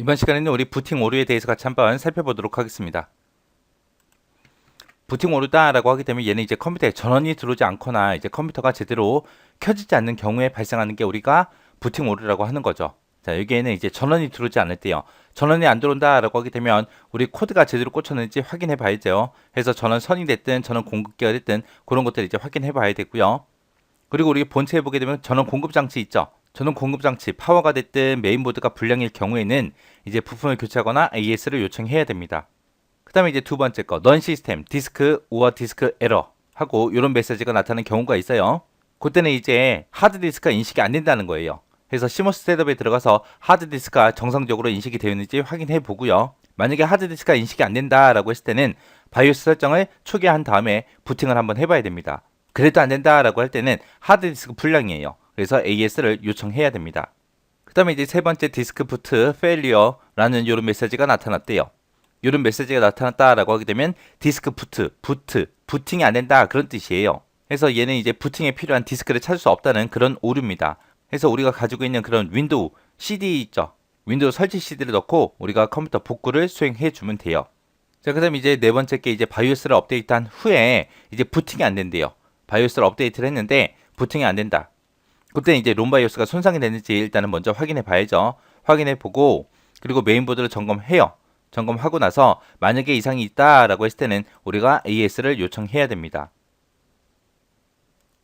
이번 시간에는 우리 부팅 오류에 대해서 같이 한번 살펴보도록 하겠습니다. 부팅 오류다라고 하게 되면 얘는 이제 컴퓨터에 전원이 들어오지 않거나 이제 컴퓨터가 제대로 켜지지 않는 경우에 발생하는 게 우리가 부팅 오류라고 하는 거죠. 자, 여기에는 이제 전원이 들어오지 않을 때요. 전원이 안 들어온다라고 하게 되면 우리 코드가 제대로 꽂혔는지 확인해 봐야죠. 그래서 전원 선이 됐든 전원 공급기가 됐든 그런 것들 이제 확인해 봐야 되고요. 그리고 우리 본체에 보게 되면 전원 공급 장치 있죠. 전원 공급 장치 파워가 됐든 메인보드가 불량일 경우에는 이제 부품을 교체하거나 AS를 요청해야 됩니다. 그 다음에 이제 두 번째 거, 넌 시스템, 디스크 오어 디스크 에러 하고 이런 메시지가 나타나는 경우가 있어요. 그때는 이제 하드디스크가 인식이 안 된다는 거예요. 그래서 시모스 셋업에 들어가서 하드디스크가 정상적으로 인식이 되어 있는지 확인해 보고요. 만약에 하드디스크가 인식이 안 된다라고 했을 때는 바이오스 설정을 초기화한 다음에 부팅을 한번 해봐야 됩니다. 그래도 안 된다라고 할 때는 하드디스크 불량이에요. 그래서 AS를 요청해야 됩니다. 그 다음에 이제 세 번째 디스크 부트 페일리어라는 이런 메시지가 나타났대요. 이런 메시지가 나타났다라고 하게 되면 디스크 부팅이 안 된다 그런 뜻이에요. 그래서 얘는 이제 부팅에 필요한 디스크를 찾을 수 없다는 그런 오류입니다. 그래서 우리가 가지고 있는 그런 윈도우 CD 있죠. 윈도우 설치 CD를 넣고 우리가 컴퓨터 복구를 수행해 주면 돼요. 자, 그 다음에 이제 네 번째 게 이제 바이오스를 업데이트한 후에 이제 부팅이 안 된대요. 바이오스를 업데이트를 했는데 부팅이 안 된다. 그때 이제 롬 바이오스가 손상이 됐는지 일단은 먼저 확인해 봐야죠. 확인해 보고 그리고 메인보드를 점검해요. 점검하고 나서 만약에 이상이 있다라고 했을 때는 우리가 AS를 요청해야 됩니다.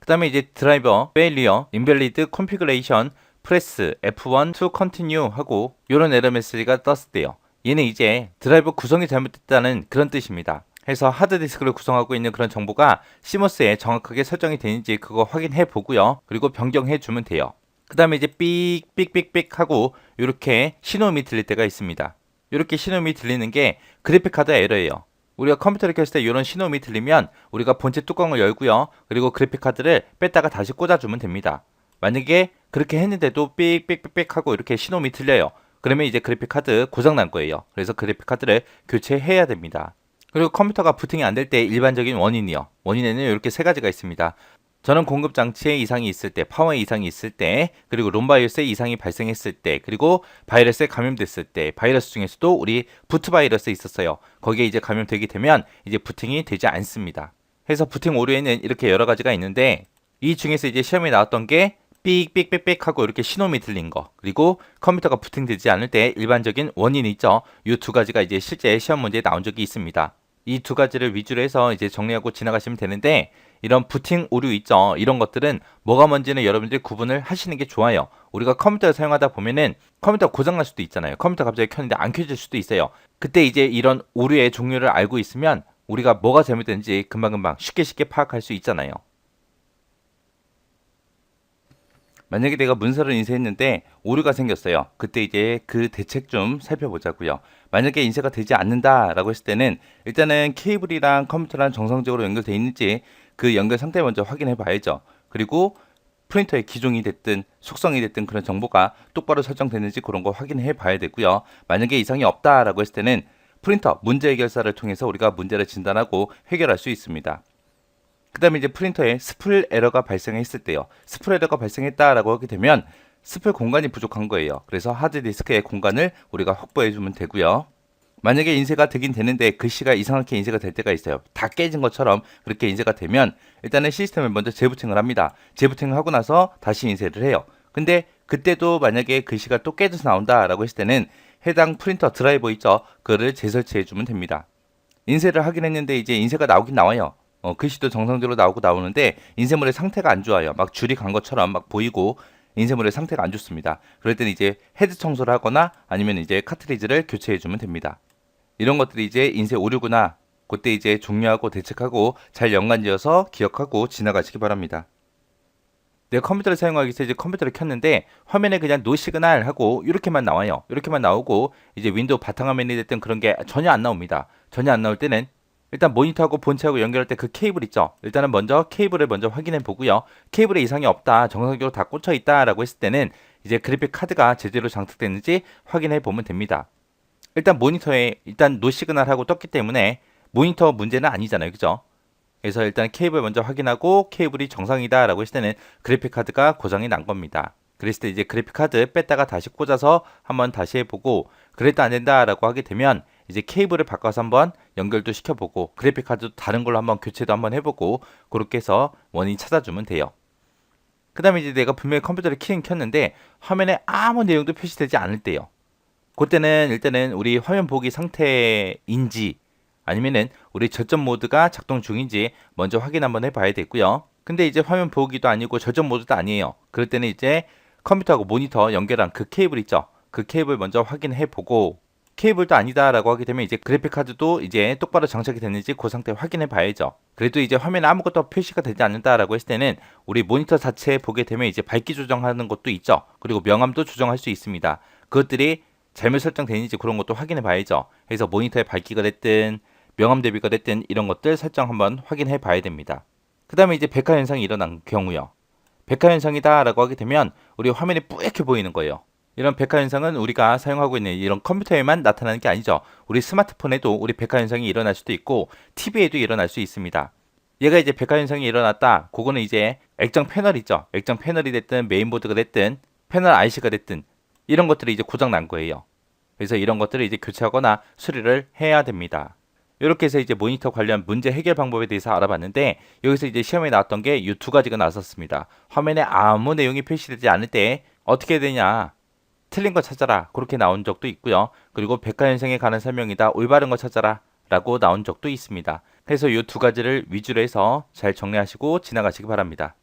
그 다음에 이제 드라이버 failure invalid configuration press F1 to continue 하고 이런 에러 메시지가 떴을 때요. 얘는 이제 드라이버 구성이 잘못됐다는 그런 뜻입니다. 해서 하드디스크를 구성하고 있는 그런 정보가 시모스에 정확하게 설정이 되는지 그거 확인해 보고요. 그리고 변경해 주면 돼요. 그 다음에 이제 삑삑삑삑 하고 이렇게 신호음이 들릴 때가 있습니다. 이렇게 신호음이 들리는 게 그래픽카드 에러예요. 우리가 컴퓨터를 켰을 때 이런 신호음이 들리면 우리가 본체 뚜껑을 열고요. 그리고 그래픽카드를 뺐다가 다시 꽂아주면 됩니다. 만약에 그렇게 했는데도 삑삑삑삑 하고 이렇게 신호음이 들려요. 그러면 이제 그래픽카드 고장난 거예요. 그래서 그래픽카드를 교체해야 됩니다. 그리고 컴퓨터가 부팅이 안 될 때 일반적인 원인이요. 원인에는 이렇게 세 가지가 있습니다. 전원 공급 장치에 이상이 있을 때, 파워에 이상이 있을 때, 그리고 롬 바이오스에 이상이 발생했을 때, 그리고 바이러스에 감염됐을 때, 바이러스 중에서도 우리 부트 바이러스 있었어요. 거기에 이제 감염되게 되면 이제 부팅이 되지 않습니다. 그래서 부팅 오류에는 이렇게 여러 가지가 있는데 이 중에서 이제 시험에 나왔던 게 삑삑삑삑 하고 이렇게 신호음이 들린 거, 그리고 컴퓨터가 부팅되지 않을 때 일반적인 원인이 있죠. 이 두 가지가 이제 실제 시험 문제에 나온 적이 있습니다. 이 두 가지를 위주로 해서 이제 정리하고 지나가시면 되는데 이런 부팅 오류 있죠. 이런 것들은 뭐가 뭔지는 여러분들이 구분을 하시는 게 좋아요. 우리가 컴퓨터를 사용하다 보면은 컴퓨터 고장날 수도 있잖아요. 컴퓨터 갑자기 켰는데 안 켜질 수도 있어요. 그때 이제 이런 오류의 종류를 알고 있으면 우리가 뭐가 잘못된지 금방금방 쉽게 파악할 수 있잖아요. 만약에 내가 문서를 인쇄했는데 오류가 생겼어요. 그때 이제 그 대책 좀 살펴보자고요. 만약에 인쇄가 되지 않는다라고 했을 때는 일단은 케이블이랑 컴퓨터랑 정상적으로 연결되어 있는지 그 연결 상태 먼저 확인해 봐야죠. 그리고 프린터의 기종이 됐든 속성이 됐든 그런 정보가 똑바로 설정됐는지 그런 거 확인해 봐야 되고요. 만약에 이상이 없다라고 했을 때는 프린터 문제 해결사를 통해서 우리가 문제를 진단하고 해결할 수 있습니다. 그 다음에 이제 프린터에 스풀 에러가 발생했을 때요. 스풀 에러가 발생했다라고 하게 되면 스풀 공간이 부족한 거예요. 그래서 하드디스크의 공간을 우리가 확보해 주면 되고요. 만약에 인쇄가 되긴 되는데 글씨가 이상하게 인쇄가 될 때가 있어요. 다 깨진 것처럼 그렇게 인쇄가 되면 일단은 시스템을 먼저 재부팅을 합니다. 재부팅을 하고 나서 다시 인쇄를 해요. 근데 그때도 만약에 글씨가 또 깨져서 나온다라고 했을 때는 해당 프린터 드라이버 있죠. 그거를 재설치해 주면 됩니다. 인쇄를 하긴 했는데 이제 인쇄가 나오긴 나와요. 글씨도 정상적으로 나오는데 인쇄물의 상태가 안 좋아요. 막 줄이 간 것처럼 막 보이고 인쇄물의 상태가 안 좋습니다. 그럴 때는 이제 헤드 청소를 하거나 아니면 이제 카트리지를 교체해 주면 됩니다. 이런 것들이 이제 인쇄 오류구나. 그때 이제 종료하고 대책하고 잘 연관지어서 기억하고 지나가시기 바랍니다. 내가 컴퓨터를 사용하기 위해서 이제 컴퓨터를 켰는데 화면에 그냥 노 시그널 하고 이렇게만 나와요. 이렇게만 나오고 이제 윈도우 바탕화면이 됐든 그런 게 전혀 안 나옵니다. 전혀 안 나올 때는 일단 모니터하고 본체하고 연결할 때 그 케이블 있죠. 일단은 먼저 케이블을 먼저 확인해 보고요. 케이블에 이상이 없다, 정상적으로 다 꽂혀 있다라고 했을 때는 이제 그래픽 카드가 제대로 장착됐는지 확인해 보면 됩니다. 일단 모니터에 일단 노 시그널하고 떴기 때문에 모니터 문제는 아니잖아요. 그죠? 그래서 일단 케이블 먼저 확인하고 케이블이 정상이다라고 했을 때는 그래픽 카드가 고장이 난 겁니다. 그랬을 때 이제 그래픽 카드 뺐다가 다시 꽂아서 한번 다시 해보고 그래도 안 된다라고 하게 되면 이제 케이블을 바꿔서 한번 연결도 시켜보고 그래픽 카드도 다른 걸로 한번 교체도 한번 해보고 그렇게 해서 원인 찾아주면 돼요. 그 다음에 이제 내가 분명히 컴퓨터를 켜긴 켰는데 화면에 아무 내용도 표시되지 않을 때요. 그때는 일단은 우리 화면 보기 상태인지 아니면은 우리 절전 모드가 작동 중인지 먼저 확인 한번 해봐야 되고요. 근데 이제 화면 보기도 아니고 절전 모드도 아니에요. 그럴 때는 이제 컴퓨터하고 모니터 연결한 그 케이블 있죠. 그 케이블 먼저 확인해 보고 케이블도 아니다라고 하게 되면 이제 그래픽 카드도 이제 똑바로 장착이 됐는지 그 상태 확인해 봐야죠. 그래도 이제 화면에 아무것도 표시가 되지 않는다라고 했을 때는 우리 모니터 자체에 보게 되면 이제 밝기 조정하는 것도 있죠. 그리고 명암도 조정할 수 있습니다. 그것들이 잘못 설정되는지 그런 것도 확인해 봐야죠. 그래서 모니터의 밝기가 됐든 명암 대비가 됐든 이런 것들 설정 한번 확인해 봐야 됩니다. 그 다음에 이제 백화 현상이 일어난 경우요. 백화 현상이다 라고 하게 되면 우리 화면이 뿌옇게 보이는 거예요. 이런 백화 현상은 우리가 사용하고 있는 이런 컴퓨터에만 나타나는 게 아니죠. 우리 스마트폰에도 우리 백화 현상이 일어날 수도 있고 TV에도 일어날 수 있습니다. 얘가 이제 백화 현상이 일어났다. 그거는 이제 액정 패널이죠. 액정 패널이 됐든 메인보드가 됐든 패널 IC가 됐든 이런 것들이 이제 고장 난 거예요. 그래서 이런 것들을 이제 교체하거나 수리를 해야 됩니다. 이렇게 해서 이제 모니터 관련 문제 해결 방법에 대해서 알아봤는데 여기서 이제 시험에 나왔던 게 이 두 가지가 나왔었습니다. 화면에 아무 내용이 표시되지 않을 때 어떻게 해야 되냐? 틀린 거 찾아라. 그렇게 나온 적도 있고요. 그리고 백화현상에 관한 설명이다. 올바른 거 찾아라. 라고 나온 적도 있습니다. 그래서 이 두 가지를 위주로 해서 잘 정리하시고 지나가시기 바랍니다.